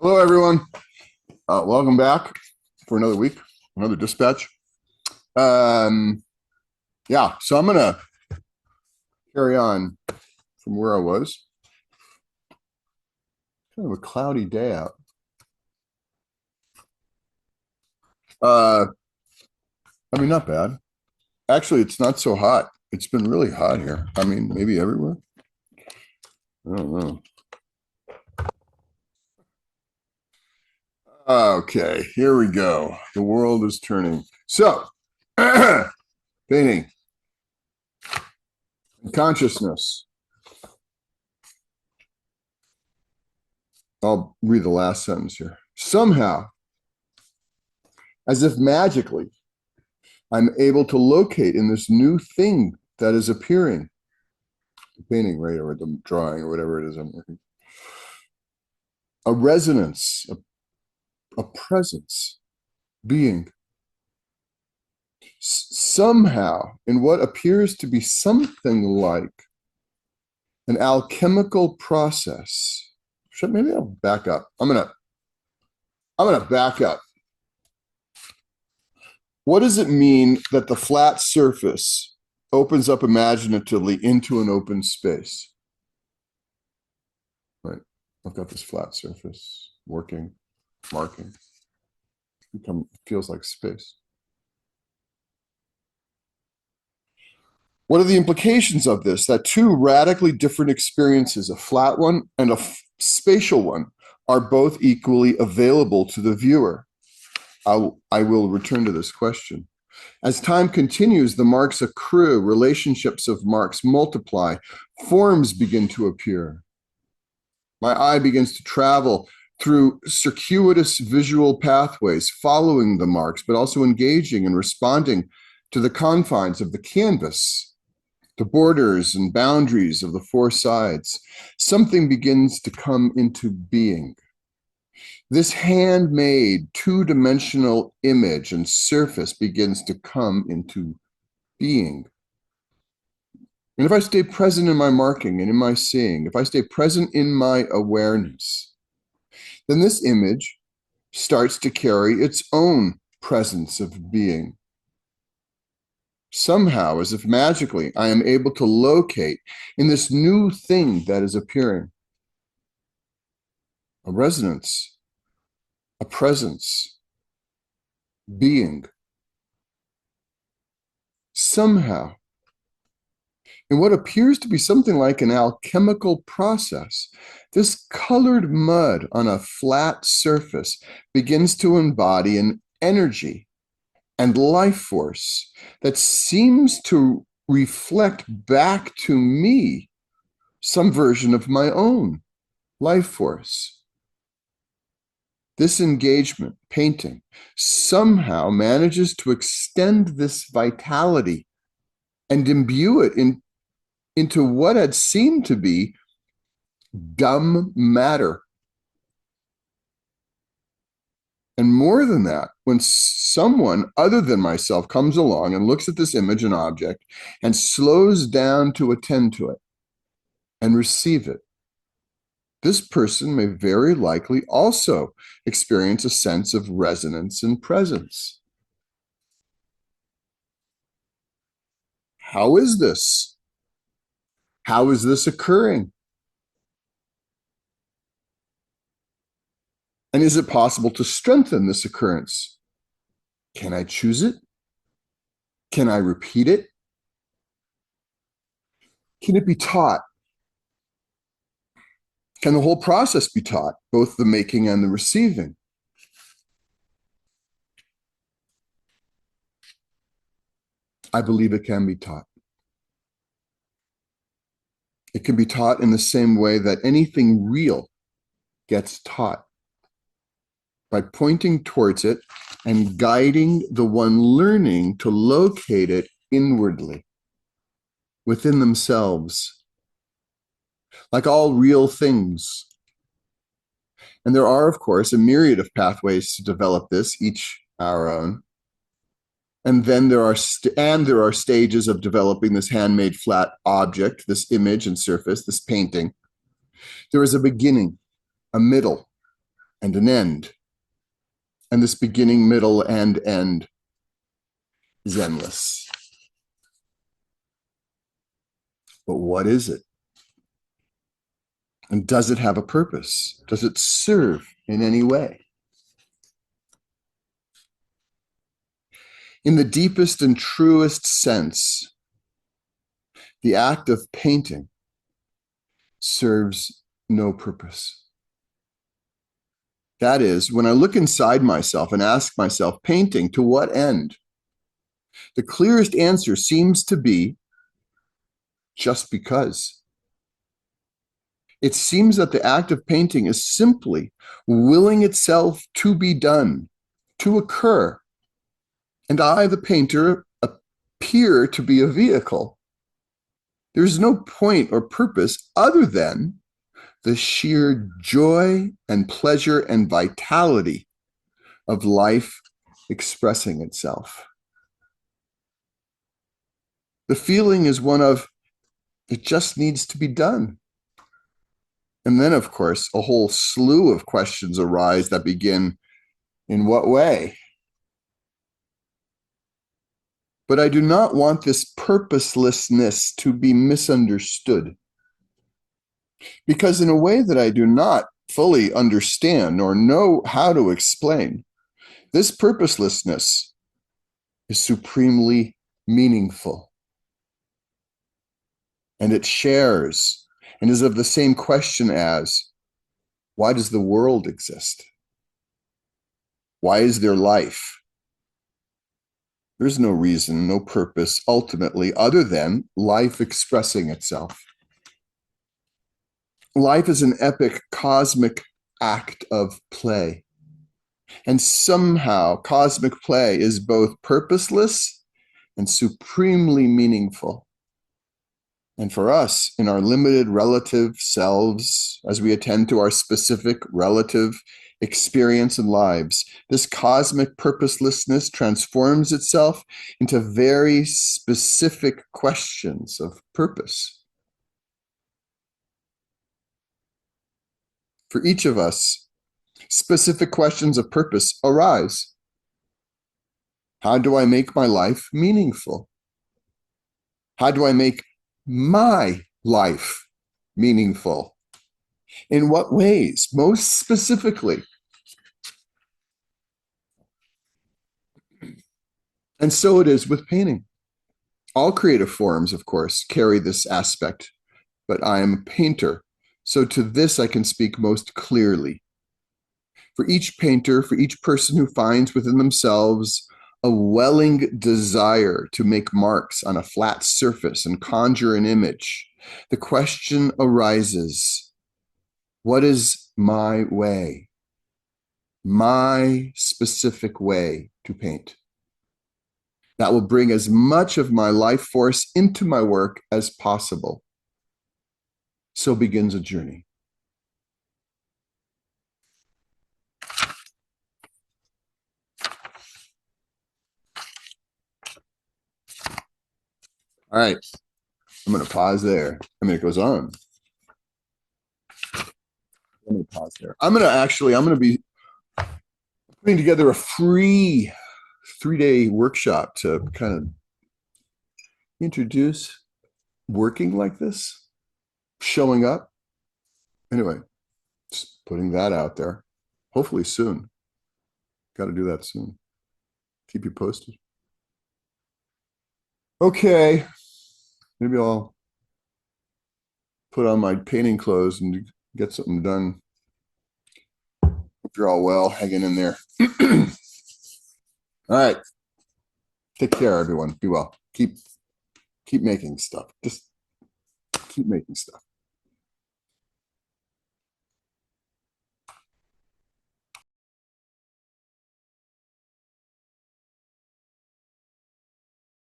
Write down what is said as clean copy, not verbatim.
Hello, everyone. Welcome back for another week, another dispatch. Um, yeah, so I'm going to carry on from where I was. Kind of a cloudy day out. Uh, I mean, not bad. Actually, it's not so hot. It's been really hot here. I mean, maybe everywhere. I don't know. Okay, here we go. The world is turning. So, painting, consciousness. I'll read the last sentence here. Somehow, as if magically, I'm able to locate in this new thing that is appearing, the painting, right, or the drawing, or whatever it is I'm working, a resonance, a presence, being. Somehow, in what appears to be something like an alchemical process. Maybe I'll back up. I'm gonna back up. What does it mean that the flat surface opens up imaginatively into an open space? Right. I've got this flat surface working, marking. Feels like space. What are the implications of this? That two radically different experiences, a flat one and a spatial one, are both equally available to the viewer. I will return to this question. As time continues, the marks accrue, relationships of marks multiply, forms begin to appear. My eye begins to travel through circuitous visual pathways, following the marks, but also engaging and responding to the confines of the canvas, the borders and boundaries of the four sides. Something begins to come into being. This handmade two-dimensional image and surface begins to come into being. And if I stay present in my marking and in my seeing, if I stay present in my awareness, then this image starts to carry its own presence of being. Somehow, as if magically, I am able to locate in this new thing that is appearing a resonance, a presence, being. Somehow, in what appears to be something like an alchemical process, this colored mud on a flat surface begins to embody an energy and life force that seems to reflect back to me some version of my own life force. This engagement, painting, somehow manages to extend this vitality and imbue it into what had seemed to be dumb matter. And more than that, when someone other than myself comes along and looks at this image and object and slows down to attend to it and receive it, this person may very likely also experience a sense of resonance and presence. How is this? How is this occurring? And is it possible to strengthen this occurrence? Can I choose it? Can I repeat it? Can it be taught? Can the whole process be taught, both the making and the receiving? I believe it can be taught. It can be taught in the same way that anything real gets taught, by pointing towards it and guiding the one learning to locate it inwardly, within themselves, like all real things. And there are, of course, a myriad of pathways to develop this, each our own. And then there are stages of developing this handmade flat object, this image and surface, this painting. There is a beginning, a middle, and an end. And this beginning, middle, and end is endless. But what is it? And does it have a purpose? Does it serve in any way? In the deepest and truest sense, the act of painting serves no purpose. That is, when I look inside myself and ask myself, painting to what end? The clearest answer seems to be just because. It seems that the act of painting is simply willing itself to be done, to occur. And I, the painter, appear to be a vehicle. There's no point or purpose other than the sheer joy and pleasure and vitality of life expressing itself. The feeling is one of, it just needs to be done. And then, of course, a whole slew of questions arise that begin, in what way? But I do not want this purposelessness to be misunderstood. Because in a way that I do not fully understand or know how to explain, this purposelessness is supremely meaningful. And it shares and is of the same question as, why does the world exist? Why is there life? There's no reason, no purpose, ultimately, other than life expressing itself. Life is an epic cosmic act of play. And somehow cosmic play is both purposeless and supremely meaningful. And for us, in our limited relative selves, as we attend to our specific relative experience and lives, this cosmic purposelessness transforms itself into very specific questions of purpose. For each of us, specific questions of purpose arise. How do I make my life meaningful? How do I make my life meaningful? In what ways, most specifically? And so it is with painting. All creative forms, of course, carry this aspect, but I am a painter, so to this I can speak most clearly. For each painter, for each person who finds within themselves a welling desire to make marks on a flat surface and conjure an image, the question arises, what is my way? My specific way to paint. That will bring as much of my life force into my work as possible. So begins a journey. All right, I'm going to pause there. I mean, it goes on. Let me pause there. I'm going to be putting together a free 3-day workshop to kind of introduce working like this, showing up. Anyway, just putting that out there. Hopefully soon. Got to do that soon. Keep you posted. Okay, maybe I'll put on my painting clothes and get something done. Hope you're all well, hanging in there. All right. Take care, everyone. Be well. Keep making stuff. Just keep making stuff.